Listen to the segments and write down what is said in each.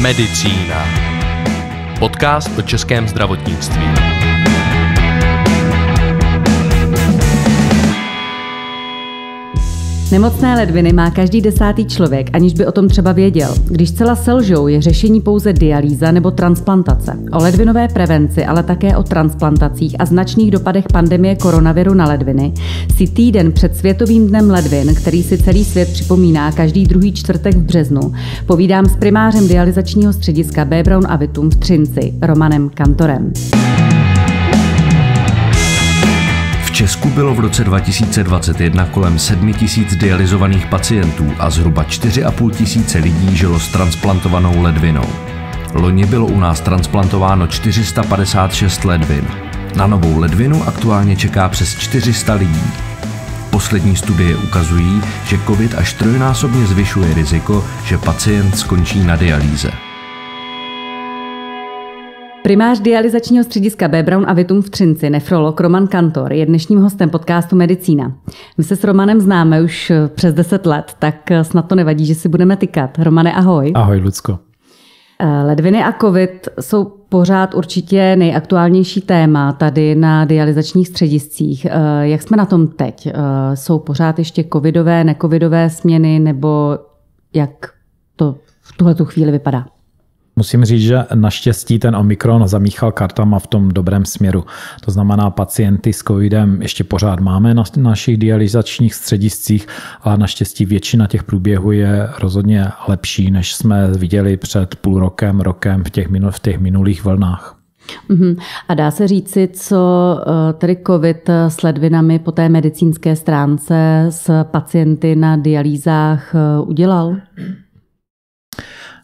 Medicína. Podcast o českém zdravotnictví. Nemocné ledviny má každý 10. člověk, aniž by o tom třeba věděl. Když zcela selžou, je řešení pouze dialýza nebo transplantace. O ledvinové prevenci, ale také o transplantacích a značných dopadech pandemie koronaviru na ledviny si týden před Světovým dnem ledvin, který si celý svět připomíná každý druhý čtvrtek v březnu, povídám s primářem dialyzačního střediska B. Braun a Vitum v Třinci, Romanem Kantorem. V Česku bylo v roce 2021 kolem 7 000 dialyzovaných pacientů a zhruba 4 500 lidí žilo s transplantovanou ledvinou. Loni bylo u nás transplantováno 456 ledvin. Na novou ledvinu aktuálně čeká přes 400 lidí. Poslední studie ukazují, že COVID až trojnásobně zvyšuje riziko, že pacient skončí na dialýze. Primář dialyzačního střediska B. Braun a Vitum v Třinci, nefrolog Roman Kantor, je dnešním hostem podcastu Medicína. My se s Romanem známe už přes 10 let, tak snad to nevadí, že si budeme tykat. Romane, ahoj. Ahoj, Lucko. Ledviny a COVID jsou pořád určitě nejaktuálnější téma tady na dialyzačních střediscích. Jak jsme na tom teď? Jsou pořád ještě covidové, necovidové směny, nebo jak to v tuhletu chvíli vypadá? Musím říct, že naštěstí ten Omikron zamíchal kartama v tom dobrém směru. To znamená, pacienty s covidem ještě pořád máme na našich dialyzačních střediscích, ale naštěstí většina těch průběhů je rozhodně lepší, než jsme viděli před půl rokem v těch minulých vlnách. A dá se říci, co tedy COVID s ledvinami po té medicínské stránce s pacienty na dialýzách udělal?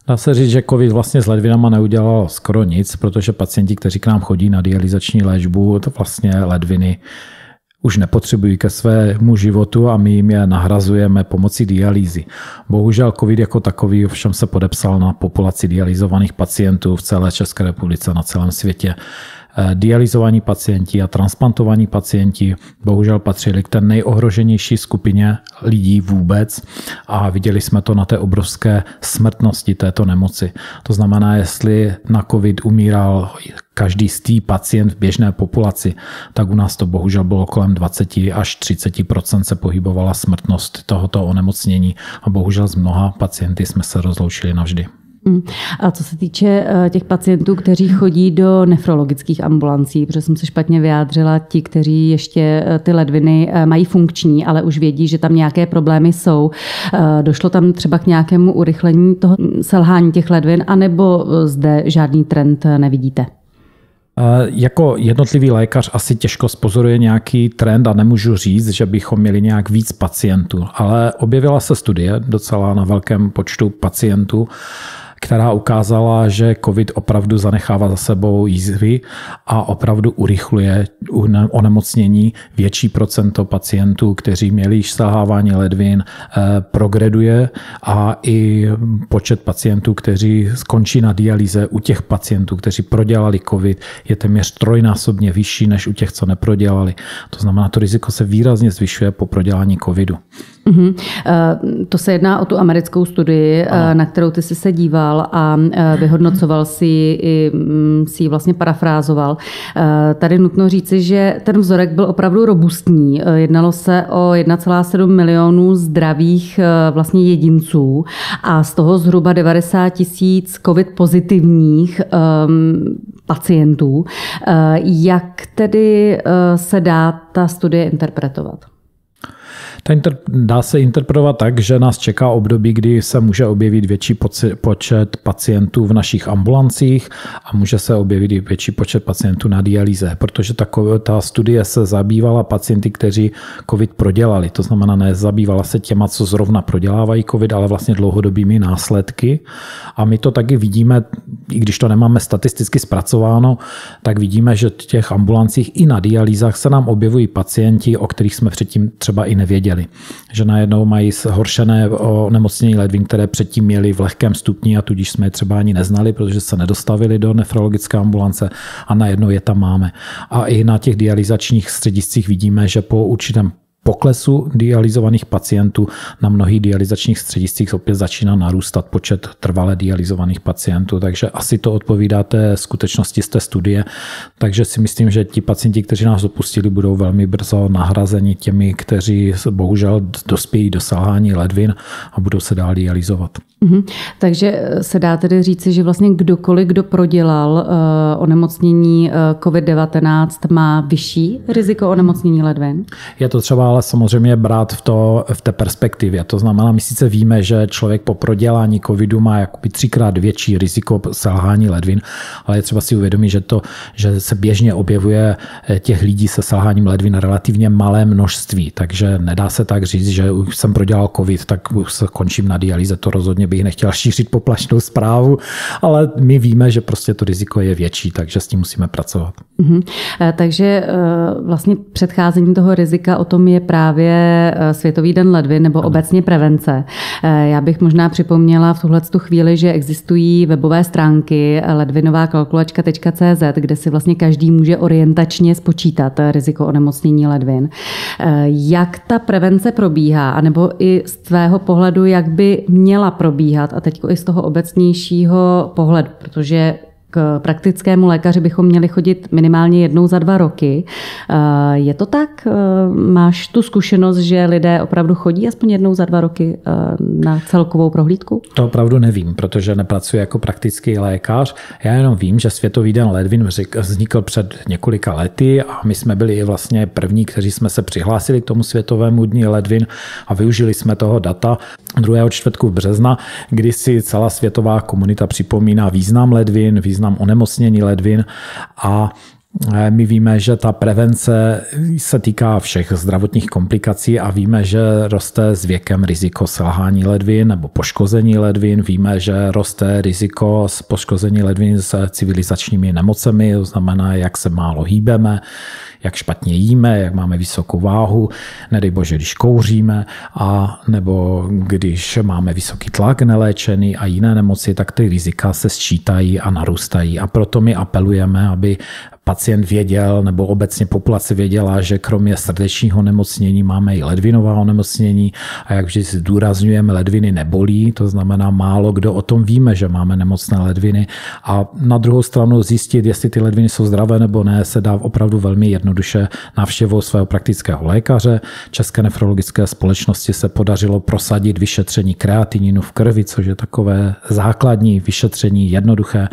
Dá se říct, že COVID vlastně s ledvinama neudělal skoro nic, protože pacienti, kteří k nám chodí na dialyzační léčbu, to vlastně ledviny už nepotřebují ke svému životu a my jim je nahrazujeme pomocí dialýzy. Bohužel COVID jako takový ovšem se podepsal na populaci dialyzovaných pacientů v celé České republice, na celém světě. Dialyzovaní pacienti a transplantovaní pacienti bohužel patřili k té nejohroženější skupině lidí vůbec a viděli jsme to na té obrovské smrtnosti této nemoci. To znamená, jestli na COVID umíral každý stý pacient v běžné populaci, tak u nás to bohužel bylo kolem 20 až 30% se pohybovala smrtnost tohoto onemocnění a bohužel s mnoha pacienty jsme se rozloučili navždy. A co se týče těch pacientů, kteří chodí do nefrologických ambulancí, protože jsem se špatně vyjádřila, ti, kteří ještě ty ledviny mají funkční, ale už vědí, že tam nějaké problémy jsou. Došlo tam třeba k nějakému urychlení toho selhání těch ledvin, anebo zde žádný trend nevidíte? Jako jednotlivý lékař asi těžko zpozoruje nějaký trend a nemůžu říct, že bychom měli nějak víc pacientů, ale objevila se studie docela na velkém počtu pacientů, která ukázala, že COVID opravdu zanechává za sebou jízvy a opravdu urychluje onemocnění. Větší procento pacientů, kteří měli již selhávání ledvin, progreduje a i počet pacientů, kteří skončí na dialýze u těch pacientů, kteří prodělali COVID, je téměř trojnásobně vyšší než u těch, co neprodělali. To znamená, to riziko se výrazně zvyšuje po prodělání COVIdu. To se jedná o tu americkou studii, na kterou ty jsi se díval a vyhodnocoval si ji vlastně parafrázoval. Tady nutno říci, že ten vzorek byl opravdu robustní. Jednalo se o 1,7 milionů zdravých vlastně jedinců a z toho zhruba 90 000 COVID pozitivních pacientů. Jak tedy se dá ta studie interpretovat? Dá se interpretovat tak, že nás čeká období, kdy se může objevit větší počet pacientů v našich ambulancích a může se objevit i větší počet pacientů na dialýze, protože ta studie se zabývala pacienty, kteří COVID prodělali. To znamená, nezabývala se těma, co zrovna prodělávají COVID, ale vlastně dlouhodobými následky. A my to taky vidíme, i když to nemáme statisticky zpracováno, tak vidíme, že v těch ambulancích i na dialýzách se nám objevují pacienti, o kterých jsme předtím třeba i nevěděli. Že najednou mají zhoršené onemocnění ledvin, které předtím měli v lehkém stupni a tudíž jsme je třeba ani neznali, protože se nedostavili do nefrologické ambulance a najednou je tam máme. A i na těch dialyzačních střediscích vidíme, že po určitém poklesu dialyzovaných pacientů na mnohých dialyzačních střediscích opět začíná narůstat počet trvale dialyzovaných pacientů, takže asi to odpovídá té skutečnosti z té studie. Takže si myslím, že ti pacienti, kteří nás opustili, budou velmi brzo nahrazeni těmi, kteří bohužel dospějí do selhání ledvin a budou se dál dialyzovat. Takže se dá tedy říci, že vlastně kdokoliv, kdo prodělal onemocnění COVID-19, má vyšší riziko onemocnění ledvin? Je to třeba ale samozřejmě brát v té perspektivě. To znamená, my sice víme, že člověk po prodělání covidu má jakoby 3x větší riziko selhání ledvin, ale je třeba si uvědomit, že se běžně objevuje těch lidí se selháním ledvin relativně malé množství, takže nedá se tak říct, že už jsem prodělal covid, tak už se končím na dialýze. To rozhodně bych nechtěl šířit poplašnou zprávu, ale my víme, že prostě to riziko je větší, takže s tím musíme pracovat. Takže vlastně předcházení toho rizika, o tom je právě Světový den ledvin nebo obecně prevence. Já bych možná připomněla v tuhletu chvíli, že existují webové stránky ledvinovákalkulačka.cz, kde si vlastně každý může orientačně spočítat riziko onemocnění ledvin. Jak ta prevence probíhá, anebo i z tvého pohledu, jak by měla probíhat, a teď i z toho obecnějšího pohledu, protože k praktickému lékaři bychom měli chodit minimálně jednou za 2 roky. Je to tak? Máš tu zkušenost, že lidé opravdu chodí aspoň jednou za 2 roky na celkovou prohlídku? To opravdu nevím, protože nepracuji jako praktický lékař. Já jenom vím, že Světový den ledvin vznikl před několika lety a my jsme byli vlastně první, kteří jsme se přihlásili k tomu Světovému dni ledvin a využili jsme toho data 2. čtvrtku března, kdy si celá světová komunita připomíná význam ledvin, význam onemocnění ledvin a my víme, že ta prevence se týká všech zdravotních komplikací a víme, že roste s věkem riziko selhání ledvin nebo poškození ledvin. Víme, že roste riziko z poškození ledvin s civilizačními nemocemi, to znamená, jak se málo hýbeme, jak špatně jíme, jak máme vysokou váhu, nedej bože, když kouříme, a nebo když máme vysoký tlak neléčený a jiné nemoci, tak ty rizika se sčítají a narůstají. A proto my apelujeme, aby pacient věděl, nebo obecně populace věděla, že kromě srdečního onemocnění máme i ledvinová onemocnění a jak vždy zdůrazňujeme, ledviny nebolí, to znamená málo kdo o tom víme, že máme nemocné ledviny, a na druhou stranu zjistit, jestli ty ledviny jsou zdravé nebo ne, se dá opravdu velmi jednoduše návštěvou svého praktického lékaře. České nefrologické společnosti se podařilo prosadit vyšetření kreatininu v krvi, což je takové základní vyšetření jednoduché,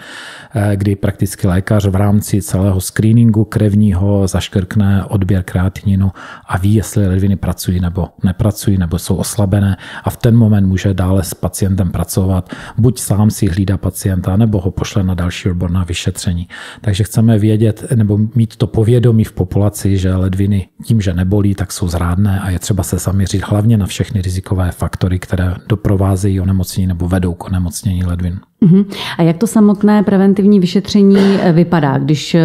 kdy praktický lékař v rámci celého screeningu krevního zaškrkne odběr kreatininu a ví, jestli ledviny pracují nebo nepracují, nebo jsou oslabené, a v ten moment může dále s pacientem pracovat. Buď sám si hlídá pacienta, nebo ho pošle na další odborná vyšetření. Takže chceme vědět nebo mít to povědomí v populaci, že ledviny tím, že nebolí, tak jsou zrádné a je třeba se zaměřit hlavně na všechny rizikové faktory, které doprovázejí onemocnění nebo vedou k onemocnění ledvin. A jak to samotné preventivní vyšetření vypadá, když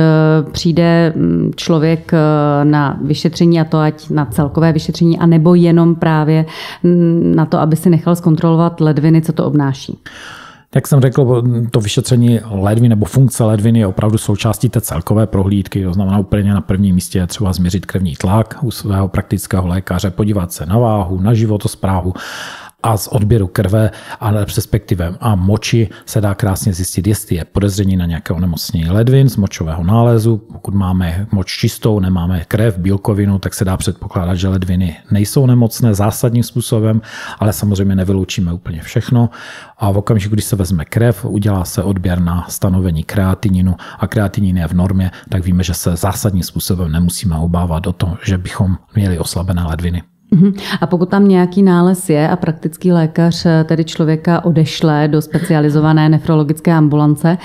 přijde člověk na vyšetření, a to ať na celkové vyšetření, anebo jenom právě na to, aby si nechal zkontrolovat ledviny, co to obnáší? Jak jsem řekl, to vyšetření ledvin nebo funkce ledvin je opravdu součástí té celkové prohlídky. To znamená, úplně na prvním místě je třeba změřit krevní tlak u svého praktického lékaře, podívat se na váhu, na životosprávu, a z odběru krve a perspektivem a moči se dá krásně zjistit, jestli je podezření na nějaké onemocnění ledvin z močového nálezu. Pokud máme moč čistou, nemáme krev, bílkovinu, tak se dá předpokládat, že ledviny nejsou nemocné zásadním způsobem, ale samozřejmě nevyloučíme úplně všechno. A v okamžiku, když se vezme krev, udělá se odběr na stanovení kreatininu a kreatinin je v normě, tak víme, že se zásadním způsobem nemusíme obávat o to, že bychom měli oslabené ledviny. A pokud tam nějaký nález je a praktický lékař tedy člověka odešle do specializované nefrologické ambulance,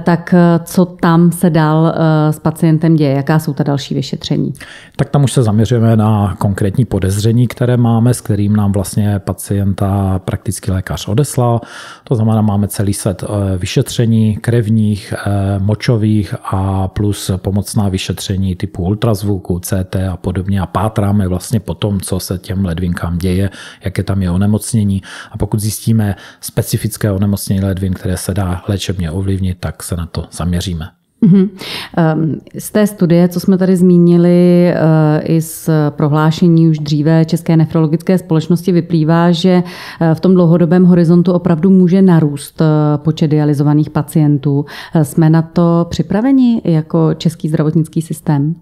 tak co tam se dál s pacientem děje? Jaká jsou ta další vyšetření? Tak tam už se zaměřujeme na konkrétní podezření, které máme, s kterým nám vlastně pacienta praktický lékař odeslal. To znamená, máme celý set vyšetření krevních, močových a plus pomocná vyšetření typu ultrazvuku, CT a podobně, a pátráme vlastně po tom, co se těm ledvinkám děje, jaké tam je onemocnění, a pokud zjistíme specifické onemocnění ledvin, které se dá léčebně ovlivnit, tak se na to zaměříme. Z té studie, co jsme tady zmínili, i z prohlášení už dříve České nefrologické společnosti vyplývá, že v tom dlouhodobém horizontu opravdu může narůst počet dialyzovaných pacientů. Jsme na to připraveni jako český zdravotnický systém?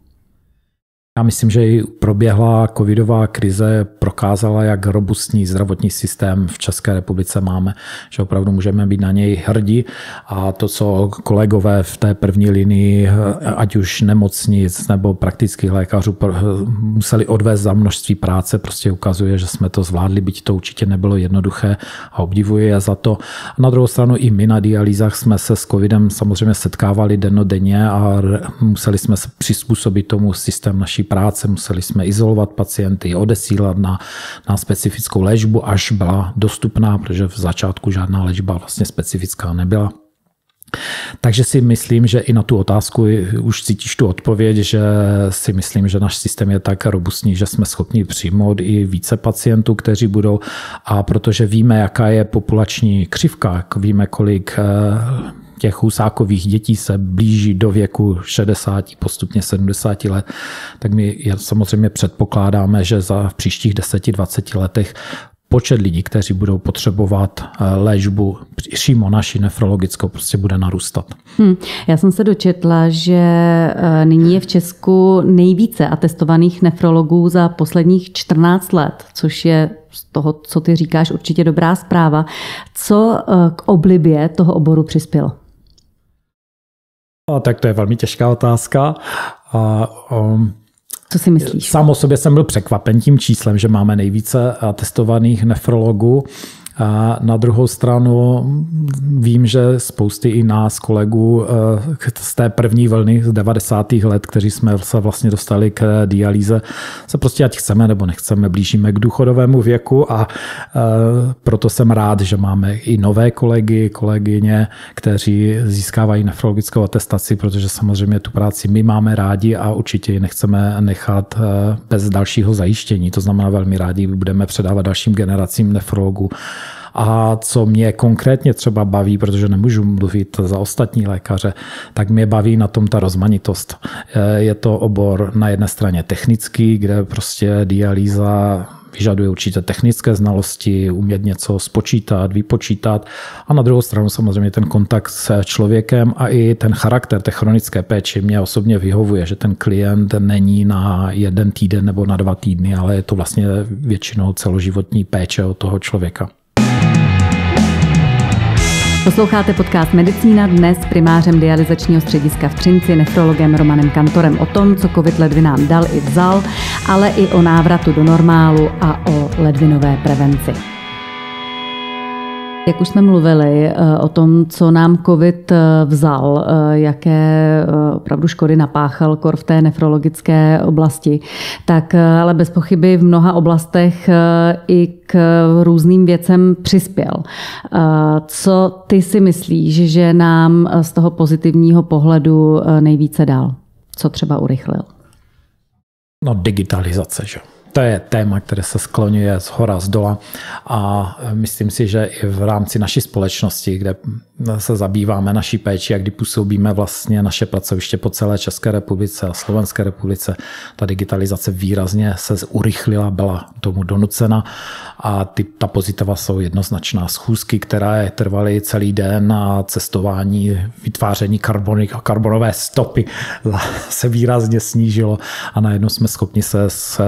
Já myslím, že i proběhlá covidová krize prokázala, jak robustní zdravotní systém v České republice máme, že opravdu můžeme být na něj hrdí a to, co kolegové v té první linii, ať už nemocnic nebo praktických lékařů museli odvést za množství práce, prostě ukazuje, že jsme to zvládli, byť to určitě nebylo jednoduché a obdivuji je za to. Na druhou stranu i my na dialýzách jsme se s covidem samozřejmě setkávali dennodenně a museli jsme se přizpůsobit tomu systému naší práce, museli jsme izolovat pacienty, odesílat na specifickou léčbu, až byla dostupná, protože v začátku žádná léčba vlastně specifická nebyla. Takže si myslím, že i na tu otázku už cítíš tu odpověď, že si myslím, že náš systém je tak robustní, že jsme schopni přijmout i více pacientů, kteří budou, a protože víme, jaká je populační křivka, víme, kolik těch husákových dětí se blíží do věku 60, postupně 70 let, tak my samozřejmě předpokládáme, že v příštích 10-20 letech počet lidí, kteří budou potřebovat léčbu přímo naši nefrologickou, prostě bude narůstat. Já jsem se dočetla, že nyní je v Česku nejvíce atestovaných nefrologů za posledních 14 let, což je z toho, co ty říkáš, určitě dobrá zpráva. Co k oblibě toho oboru přispělo? Tak to je velmi těžká otázka. Co si myslíš? Sám o sobě jsem byl překvapen tím číslem, že máme nejvíce testovaných nefrologů. A na druhou stranu vím, že spousty i nás kolegů z té první vlny z 90. let, kteří jsme se vlastně dostali k dialýze, se prostě ať chceme nebo nechceme, blížíme k důchodovému věku a proto jsem rád, že máme i nové kolegy, kolegyně, kteří získávají nefrologickou atestaci, protože samozřejmě tu práci my máme rádi a určitě ji nechceme nechat bez dalšího zajištění. To znamená, velmi rádi budeme předávat dalším generacím nefrologů. A co mě konkrétně třeba baví, protože nemůžu mluvit za ostatní lékaře, tak mě baví na tom ta rozmanitost. Je to obor na jedné straně technický, kde prostě dialýza vyžaduje určitě technické znalosti, umět něco spočítat, vypočítat a na druhou stranu samozřejmě ten kontakt s člověkem a i ten charakter té chronické péče mě osobně vyhovuje, že ten klient není na 1 týden nebo na 2 týdny, ale je to vlastně většinou celoživotní péče od toho člověka. Posloucháte podcast Medicína, dnes s primářem dialyzačního střediska v Třinci, nefrologem Romanem Kantorem o tom, co covid ledvinám dal i vzal, ale i o návratu do normálu a o ledvinové prevenci. Jak už jsme mluvili o tom, co nám covid vzal, jaké opravdu škody napáchal kor v té nefrologické oblasti, tak ale bez pochyby v mnoha oblastech i k různým věcem přispěl. Co ty si myslíš, že nám z toho pozitivního pohledu nejvíce dal? Co třeba urychlil? No, digitalizace, že? To je téma, které se skloňuje zhora zdola a myslím si, že i v rámci naší společnosti, kde se zabýváme naší péči a kdy působíme vlastně naše pracoviště po celé České republice a Slovenské republice, ta digitalizace výrazně se urychlila, byla tomu donucena a ta pozitiva jsou jednoznačná. Schůzky, které trvaly celý den a cestování, vytváření karbonové stopy se výrazně snížilo a najednou jsme schopni se s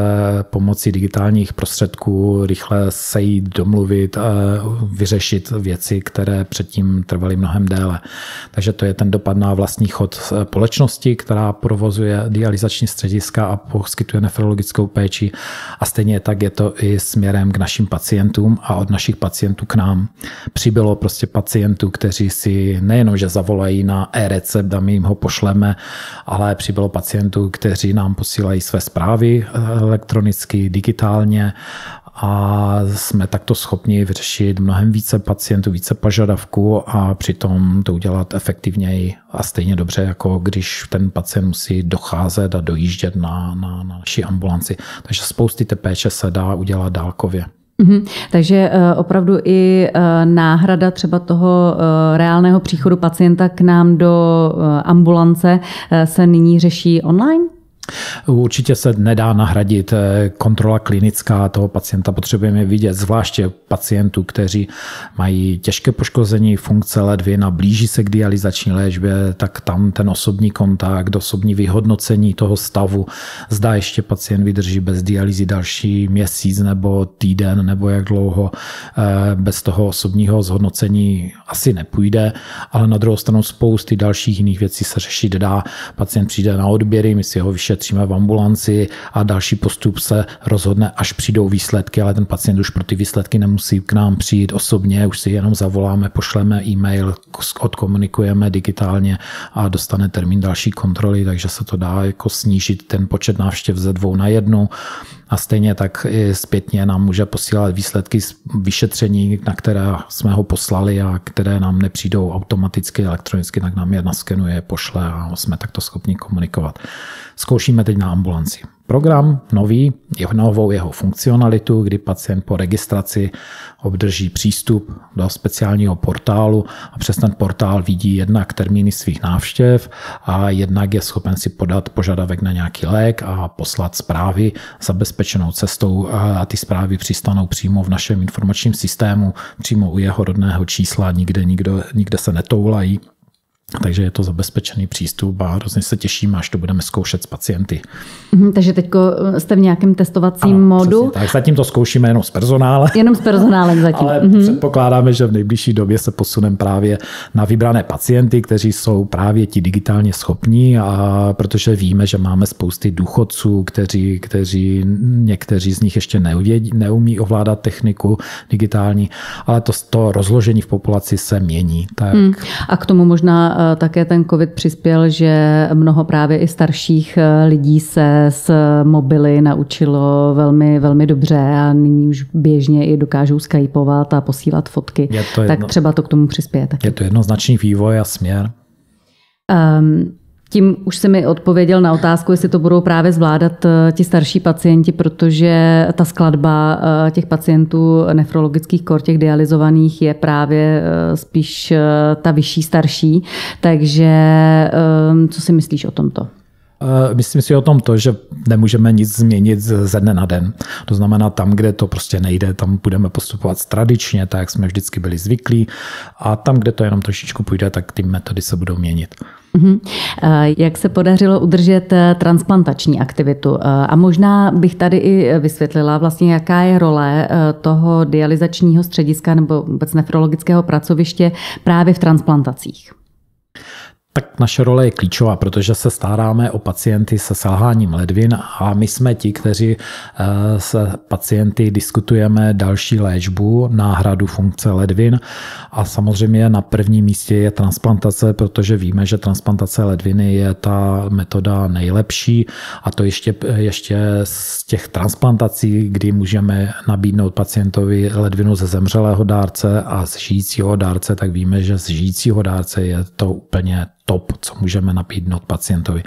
pomocí digitálních prostředků rychle sejít, domluvit, vyřešit věci, které předtím trvaly mnohem déle. Takže to je ten dopad na vlastní chod společnosti, která provozuje dialyzační střediska a poskytuje nefrologickou péči. A stejně tak je to i směrem k našim pacientům a od našich pacientů k nám. Přibylo prostě pacientů, kteří si nejenom, že zavolají na e-recept a my jim ho pošleme, ale přibylo pacientů, kteří nám posílají své zprávy elektronicky, digitálně a jsme takto schopni vyřešit mnohem více pacientů, více požadavků a přitom to udělat efektivněji a stejně dobře, jako když ten pacient musí docházet a dojíždět na naší ambulanci. Takže spousty té péče se dá udělat dálkově. Takže opravdu i náhrada třeba toho reálného příchodu pacienta k nám do ambulance se nyní řeší online? Určitě se nedá nahradit kontrola klinická toho pacienta. Potřebujeme vidět zvláště pacientů, kteří mají těžké poškození funkce ledvin a blíží se k dialyzační léčbě, tak tam ten osobní kontakt, osobní vyhodnocení toho stavu, zda ještě pacient vydrží bez dialýzy další měsíc nebo týden nebo jak dlouho, bez toho osobního zhodnocení asi nepůjde, ale na druhou stranu spousty dalších jiných věcí se řešit dá. Pacient přijde na odběry, my si ho vyšetříme v ambulanci a další postup se rozhodne, až přijdou výsledky, ale ten pacient už pro ty výsledky nemusí k nám přijít osobně, už si jenom zavoláme, pošleme e-mail, odkomunikujeme digitálně a dostane termín další kontroly, takže se to dá jako snížit ten počet návštěv ze 2 na 1 a stejně tak i zpětně nám může posílat výsledky z vyšetření, na které jsme ho poslali a které nám nepřijdou automaticky elektronicky, tak nám je naskenuje, pošle a jsme takto schopni komunikovat. Zkoušíme teď na ambulanci. Program nový, novou jeho funkcionalitu, kdy pacient po registraci obdrží přístup do speciálního portálu a přes ten portál vidí jednak termíny svých návštěv a jednak je schopen si podat požadavek na nějaký lék a poslat zprávy zabezpečenou cestou a ty zprávy přistanou přímo v našem informačním systému, přímo u jeho rodného čísla, nikde se netoulají. Takže je to zabezpečený přístup a hrozně se těšíme, až to budeme zkoušet s pacienty. Takže teď jste v nějakém testovacím módu? Tak zatím to zkoušíme jenom s personálem. Jenom s personálem zatím. Ale předpokládáme, že v nejbližší době se posuneme právě na vybrané pacienty, kteří jsou právě ti digitálně schopní, a protože víme, že máme spousty důchodců, kteří někteří z nich ještě neumí ovládat techniku digitální, ale to rozložení v populaci se mění. Tak. A k tomu možná také ten COVID přispěl, že mnoho právě i starších lidí se s mobily naučilo velmi, velmi dobře a nyní už běžně i dokážou skypovat a posílat fotky. Tak třeba to k tomu přispěje taky. Je to jednoznačný vývoj a směr. Tím už si mi odpověděl na otázku, jestli to budou právě zvládat ti starší pacienti, protože ta skladba těch pacientů nefrologických kor, těch dialyzovaných, je právě spíš ta vyšší starší. Takže co si myslíš o tomto? Myslím si o tom to, že nemůžeme nic změnit ze dne na den. To znamená, tam, kde to prostě nejde, tam budeme postupovat tradičně, tak jak jsme vždycky byli zvyklí, a tam, kde to jenom trošičku půjde, tak ty metody se budou měnit. Jak se podařilo udržet transplantační aktivitu? A možná bych tady i vysvětlila vlastně, jaká je role toho dialyzačního střediska nebo vůbec nefrologického pracoviště právě v transplantacích. Tak naše role je klíčová, protože se staráme o pacienty se selháním ledvin a my jsme ti, kteří s pacienty diskutujeme další léčbu, náhradu funkce ledvin, a samozřejmě na prvním místě je transplantace, protože víme, že transplantace ledviny je ta metoda nejlepší, a to ještě z těch transplantací, kdy můžeme nabídnout pacientovi ledvinu ze zemřelého dárce a z žijícího dárce, tak víme, že z žijícího dárce je to úplně top, co můžeme nabídnout pacientovi.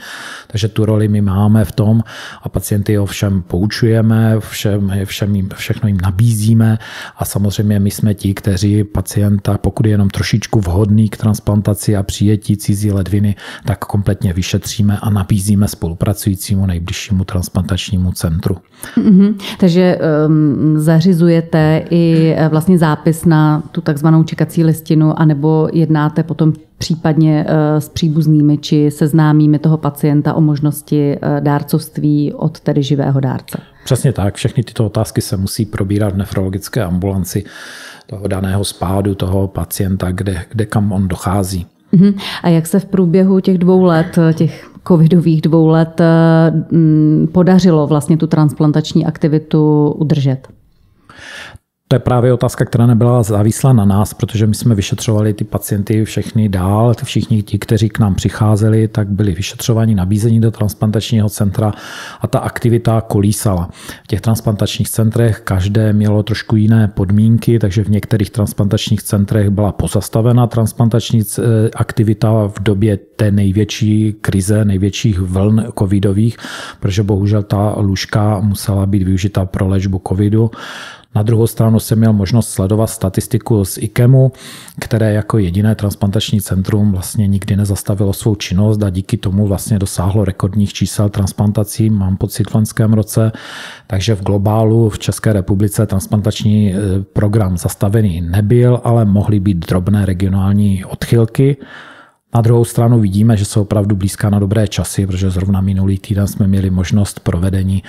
Takže tu roli my máme v tom a pacienty o všem poučujeme, všechno jim nabízíme, a samozřejmě my jsme ti, kteří pacienta, pokud je jenom trošičku vhodný k transplantaci a přijetí cizí ledviny, tak kompletně vyšetříme a nabízíme spolupracujícímu nejbližšímu transplantačnímu centru. Takže zařizujete i vlastně zápis na tu takzvanou čekací listinu, anebo jednáte potom případně s příbuznými či se známými toho pacienta o možnosti dárcovství od tedy živého dárce. Přesně tak. Všechny tyto otázky se musí probírat v nefrologické ambulanci toho daného spádu, toho pacienta, kde kam on dochází. A jak se v průběhu těch 2 let, těch covidových 2 let, podařilo vlastně tu transplantační aktivitu udržet? To je právě otázka, která nebyla závislá na nás, protože my jsme vyšetřovali ty pacienty všechny dál. Všichni ti, kteří k nám přicházeli, tak byli vyšetřováni, nabízení do transplantačního centra, a ta aktivita kolísala. V těch transplantačních centrech každé mělo trošku jiné podmínky, takže v některých transplantačních centrech byla pozastavena transplantační aktivita v době té největší krize, největších vln covidových, protože bohužel ta lůžka musela být využita pro léčbu covidu. Na druhou stranu jsem měl možnost sledovat statistiku z IKEMu, které jako jediné transplantační centrum vlastně nikdy nezastavilo svou činnost a díky tomu vlastně dosáhlo rekordních čísel transplantací, mám pocit v loňském roce. Takže v globálu v České republice transplantační program zastavený nebyl, ale mohly být drobné regionální odchylky. Na druhou stranu vidíme, že jsou opravdu blízká na dobré časy, protože zrovna minulý týden jsme měli možnost provedení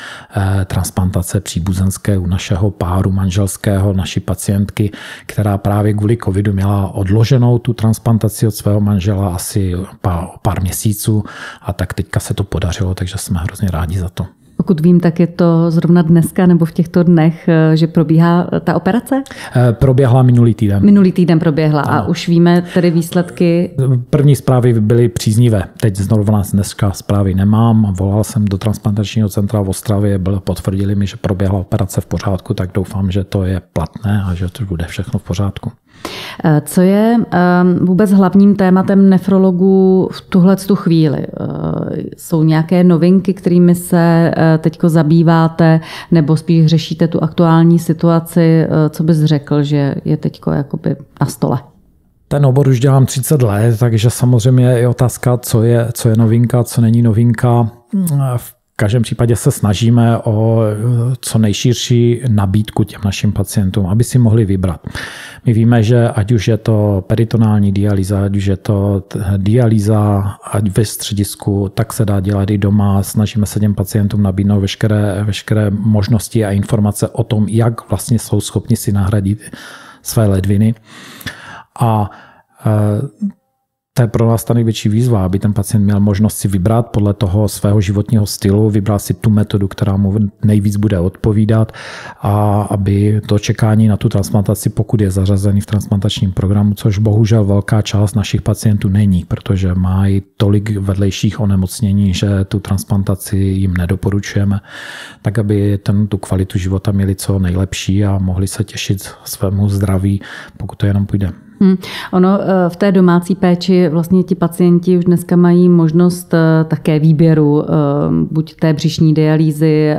transplantace příbuzenské u našeho páru manželského, naší pacientky, která právě kvůli covidu měla odloženou tu transplantaci od svého manžela asi pár měsíců a tak teďka se to podařilo, takže jsme hrozně rádi za to. Pokud vím, tak je to zrovna dneska nebo v těchto dnech, že probíhá ta operace? Proběhla minulý týden. Minulý týden proběhla a už víme tedy výsledky? První zprávy byly příznivé. Teď znovu dneska zprávy nemám. Volal jsem do transplantačního centra v Ostravě, potvrdili mi, že proběhla operace v pořádku, tak doufám, že to je platné a že to bude všechno v pořádku. Co je vůbec hlavním tématem nefrologů v tuhletu chvíli? Jsou nějaké novinky, kterými se teďko zabýváte, nebo spíš řešíte tu aktuální situaci? Co bys řekl, že je teďko jakoby na stole? Ten obor už dělám 30 let, takže samozřejmě je otázka, co je novinka, co není novinka. V každém případě se snažíme o co nejširší nabídku těm našim pacientům, aby si mohli vybrat. My víme, že ať už je to peritonální dialýza, ať už je to dialýza, ať ve středisku, tak se dá dělat i doma. Snažíme se těm pacientům nabídnout veškeré možnosti a informace o tom, jak vlastně jsou schopni si nahradit své ledviny. A to je pro nás ta největší výzva, aby ten pacient měl možnost si vybrat podle toho svého životního stylu, vybrat si tu metodu, která mu nejvíc bude odpovídat a aby to čekání na tu transplantaci, pokud je zařazený v transplantačním programu, což bohužel velká část našich pacientů není, protože mají tolik vedlejších onemocnění, že tu transplantaci jim nedoporučujeme, tak aby tu kvalitu života měli co nejlepší a mohli se těšit svému zdraví, pokud to jenom půjde. Ono v té domácí péči vlastně ti pacienti už dneska mají možnost také výběru, buď té břišní dialýzy,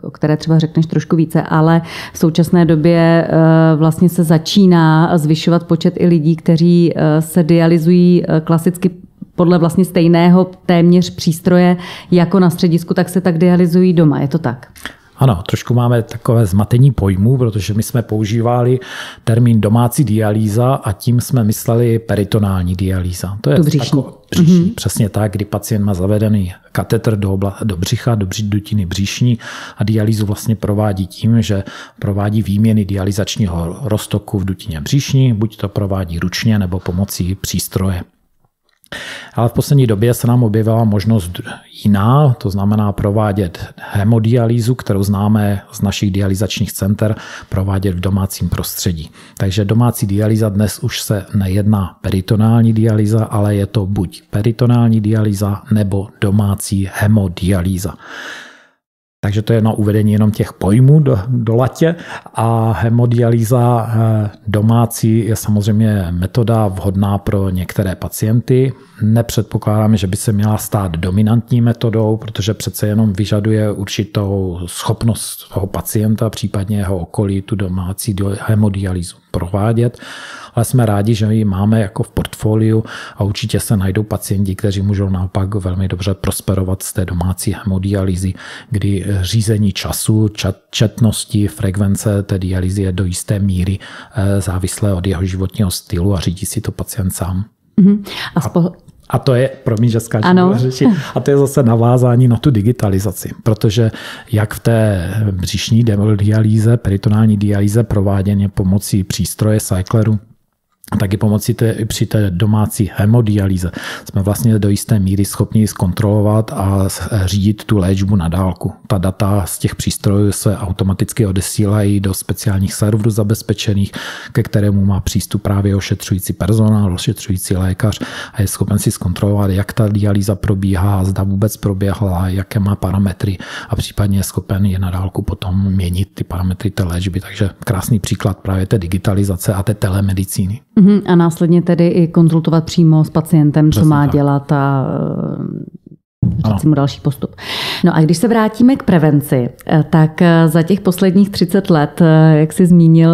o které třeba řekneš trošku více, ale v současné době vlastně se začíná zvyšovat počet i lidí, kteří se dialyzují klasicky podle vlastně stejného téměř přístroje jako na středisku, tak se tak dialyzují doma. Je to tak? Ano, trošku máme takové zmatení pojmů, protože my jsme používali termín domácí dialýza a tím jsme mysleli peritonální dialýza. To je břišní, přesně tak, kdy pacient má zavedený katetr do břicha, do dutiny břišní a dialýzu vlastně provádí tím, že provádí výměny dialyzačního roztoku v dutině břišní, buď to provádí ručně nebo pomocí přístroje. Ale v poslední době se nám objevila možnost jiná, to znamená provádět hemodialýzu, kterou známe z našich dialyzačních center, provádět v domácím prostředí. Takže domácí dialýza dnes už se nejedná peritonální dialýza, ale je to buď peritonální dialýza nebo domácí hemodialýza. Takže to je na uvedení jenom těch pojmů do latě a hemodialýza domácí je samozřejmě metoda vhodná pro některé pacienty. Nepředpokládáme, že by se měla stát dominantní metodou, protože přece jenom vyžaduje určitou schopnost toho pacienta, případně jeho okolí, tu domácí hemodialýzu provádět. Ale jsme rádi, že ji máme jako v portfoliu a určitě se najdou pacienti, kteří můžou naopak velmi dobře prosperovat z té domácí hemodialýzy, kdy řízení času, četnosti, frekvence té dialýzy je do jisté míry závislé od jeho životního stylu a řídí si to pacient sám. A to je, promiň, že skáču do řeči, a to je zase navázání na tu digitalizaci, protože jak v té břišní dialýze, peritonální dialýze prováděně pomocí přístroje cycleru, tak i pomocí při té domácí hemodialýze jsme vlastně do jisté míry schopni zkontrolovat a řídit tu léčbu na dálku. Ta data z těch přístrojů se automaticky odesílají do speciálních serverů zabezpečených, ke kterému má přístup právě ošetřující personál, ošetřující lékař a je schopen si zkontrolovat, jak ta dialýza probíhá, zda vůbec proběhla, jaké má parametry a případně je schopen je na dálku potom měnit ty parametry té léčby. Takže krásný příklad právě té digitalizace a té telemedicíny. A následně tedy i konzultovat přímo s pacientem, co má dělat a říct mu další postup. No a když se vrátíme k prevenci, tak za těch posledních 30 let, jak jsi zmínil,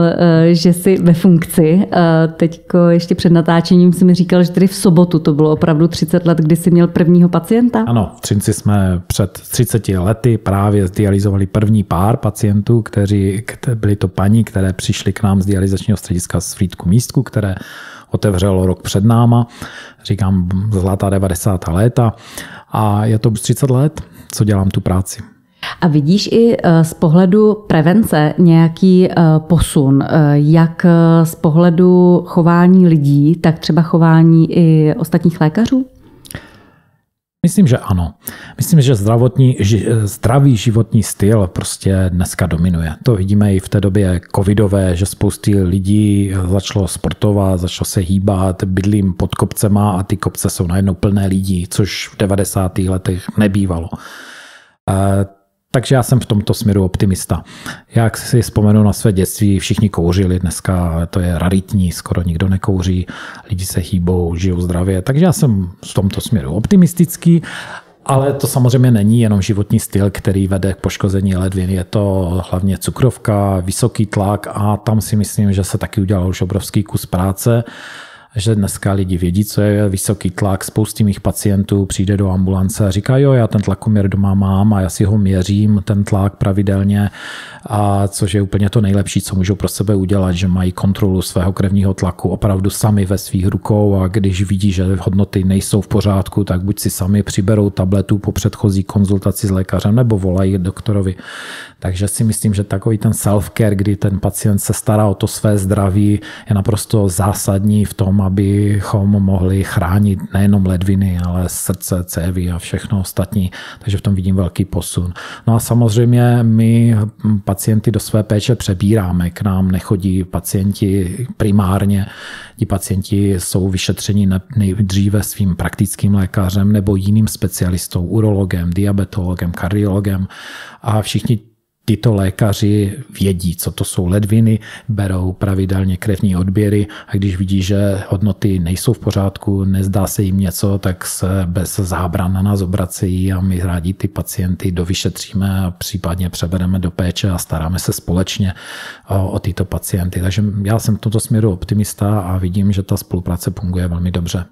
že jsi ve funkci, teďko ještě před natáčením si mi říkal, že tedy v sobotu to bylo opravdu 30 let, kdy jsi měl prvního pacienta? Ano, v Třinci jsme před 30 lety právě zdialyzovali první pár pacientů, kteří byli to paní, které přišly k nám z dialyzačního střediska z Frýdku Místku, které otevřelo rok před náma, říkám zlatá 90. léta a je to už 30 let, co dělám tu práci. A vidíš i z pohledu prevence nějaký posun, jak z pohledu chování lidí, tak třeba chování i ostatních lékařů? Myslím, že ano. Myslím, že zdravý životní styl prostě dneska dominuje. To vidíme i v té době covidové, že spousty lidí začalo sportovat, začalo se hýbat, bydlím pod kopcema a ty kopce jsou najednou plné lidí, což v 90. letech nebývalo. Takže já jsem v tomto směru optimista. Jak si vzpomenu na své dětství, všichni kouřili, dneska to je raritní, skoro nikdo nekouří, lidi se hýbou, žijou zdravě, takže já jsem v tomto směru optimistický, ale to samozřejmě není jenom životní styl, který vede k poškození ledvin, je to hlavně cukrovka, vysoký tlak a tam si myslím, že se taky udělal už obrovský kus práce, že dneska lidi vědí, co je vysoký tlak. Spousty mých pacientů přijde do ambulance a říká, jo, já ten tlakoměr doma mám a já si ho měřím, ten tlak pravidelně, a což je úplně to nejlepší, co můžou pro sebe udělat, že mají kontrolu svého krevního tlaku opravdu sami ve svých rukou a když vidí, že hodnoty nejsou v pořádku, tak buď si sami přiberou tabletu po předchozí konzultaci s lékařem nebo volají doktorovi. Takže si myslím, že takový ten self-care, kdy ten pacient se stará o to své zdraví, je naprosto zásadní v tom, abychom mohli chránit nejenom ledviny, ale srdce, cévy a všechno ostatní. Takže v tom vidím velký posun. No a samozřejmě my pacienty do své péče přebíráme. K nám nechodí pacienti primárně. Ti pacienti jsou vyšetřeni nejdříve svým praktickým lékařem nebo jiným specialistou, urologem, diabetologem, kardiologem a všichni tyto lékaři vědí, co to jsou ledviny, berou pravidelně krevní odběry a když vidí, že hodnoty nejsou v pořádku, nezdá se jim něco, tak se bez zábran na nás obracejí a my rádi ty pacienty dovyšetříme a případně přebereme do péče a staráme se společně o tyto pacienty. Takže já jsem v tomto směru optimista a vidím, že ta spolupráce funguje velmi dobře.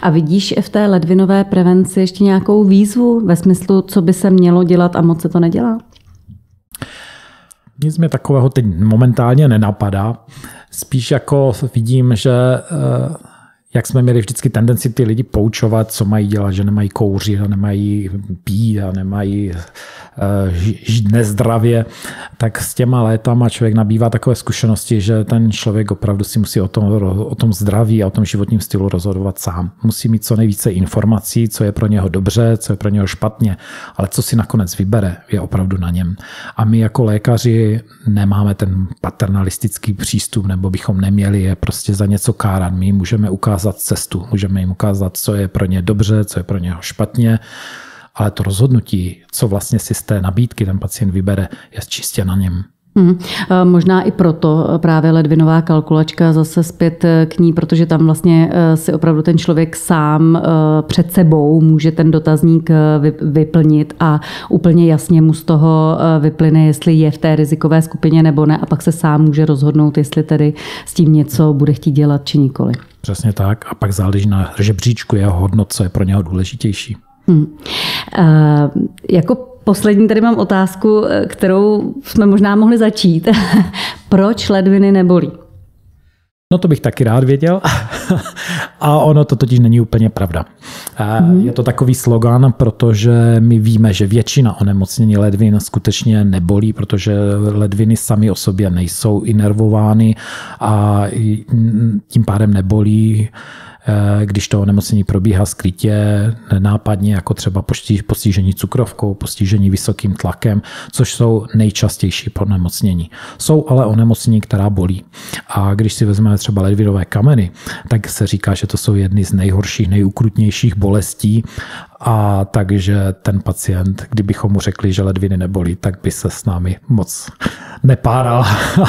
A vidíš v té ledvinové prevenci ještě nějakou výzvu ve smyslu, co by se mělo dělat a moc se to nedělá? Nic mě takového teď momentálně nenapadá. Spíš jako vidím, že jak jsme měli vždycky tendenci ty lidi poučovat, co mají dělat, že nemají kouřit a nemají pít a nemají žít nezdravě, tak s těma létama člověk nabývá takové zkušenosti, že ten člověk opravdu si musí o tom zdraví a o tom životním stylu rozhodovat sám. Musí mít co nejvíce informací, co je pro něho dobře, co je pro něho špatně, ale co si nakonec vybere, je opravdu na něm. A my jako lékaři nemáme ten paternalistický přístup, nebo bychom neměli je prostě za něco kárat. My můžeme ukázat cestu, můžeme jim ukázat, co je pro ně dobře, co je pro něho špatně, ale to rozhodnutí, co vlastně si z té nabídky ten pacient vybere, je čistě na něm. Možná i proto právě ledvinová kalkulačka, zase zpět k ní, protože tam vlastně si opravdu ten člověk sám před sebou může ten dotazník vyplnit a úplně jasně mu z toho vyplyne, jestli je v té rizikové skupině nebo ne a pak se sám může rozhodnout, jestli tedy s tím něco bude chtít dělat či nikoli. Přesně tak a pak záleží na žebříčku jeho hodnot, co je pro něho důležitější. Jako poslední tady mám otázku, kterou jsme možná mohli začít. Proč ledviny nebolí? No to bych taky rád věděl. A ono to totiž není úplně pravda. Je to takový slogan, protože my víme, že většina onemocnění ledvin skutečně nebolí, protože ledviny sami o sobě nejsou inervovány a tím pádem nebolí, když to onemocnění probíhá skrytě, nenápadně, jako třeba postižení cukrovkou, postižení vysokým tlakem, což jsou nejčastější onemocnění. Jsou ale onemocnění, která bolí. A když si vezmeme třeba ledvinové kameny, tak se říká, že to jsou jedny z nejhorších, nejukrutnějších bolestí a takže ten pacient, kdybychom mu řekli, že ledviny nebolí, tak by se s námi moc nepáral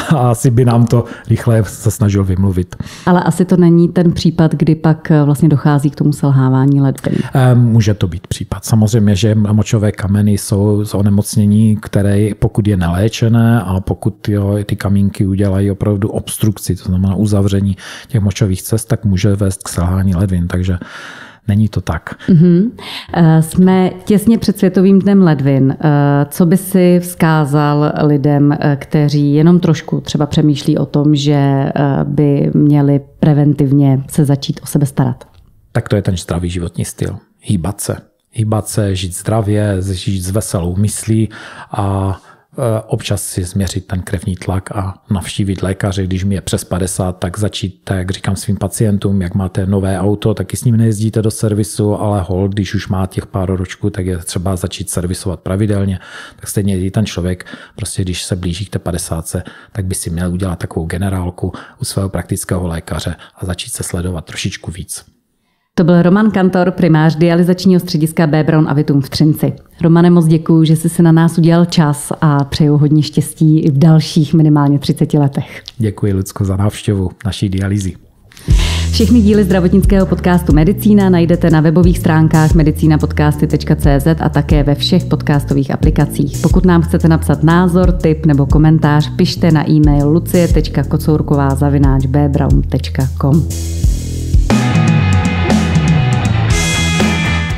a asi by nám to rychle se snažil vymluvit. Ale asi to není ten případ, kdy pak vlastně dochází k tomu selhávání ledvin. Může to být případ. Samozřejmě, že močové kameny jsou z onemocnění, které pokud je neléčené a pokud ty kamínky udělají opravdu obstrukci, to znamená uzavření těch močových cest, tak může vést k selhání ledvin, takže není to tak. Jsme těsně před Světovým dnem ledvin. Co by si vzkázal lidem, kteří jenom trošku třeba přemýšlí o tom, že by měli preventivně se začít o sebe starat? Tak to je ten zdravý životní styl. Hýbat se, žít zdravě, žít s veselou myslí a občas si změřit ten krevní tlak a navštívit lékaře, když mi je přes 50, tak začít, tak jak říkám svým pacientům, jak máte nové auto, taky s ním nejezdíte do servisu, ale hold, když už má těch pár ročků, tak je třeba začít servisovat pravidelně. Tak stejně i ten člověk, prostě když se blíží k té 50, tak by si měl udělat takovou generálku u svého praktického lékaře a začít se sledovat trošičku víc. To byl Roman Kantor, primář dialyzačního střediska B. Braun a Vitum v Třinci. Romane, moc děkuju, že jsi si na nás udělal čas a přeju hodně štěstí i v dalších minimálně 30 letech. Děkuji, Lucko, za návštěvu naší dialýzy. Všechny díly zdravotnického podcastu Medicína najdete na webových stránkách medicinapodcasty.cz a také ve všech podcastových aplikacích. Pokud nám chcete napsat názor, tip nebo komentář, pište na e-mail lucie.kocourková@bbraun.com.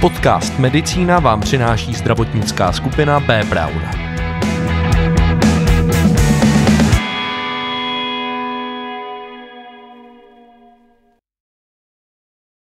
Podcast Medicína vám přináší zdravotnická skupina B. Braun.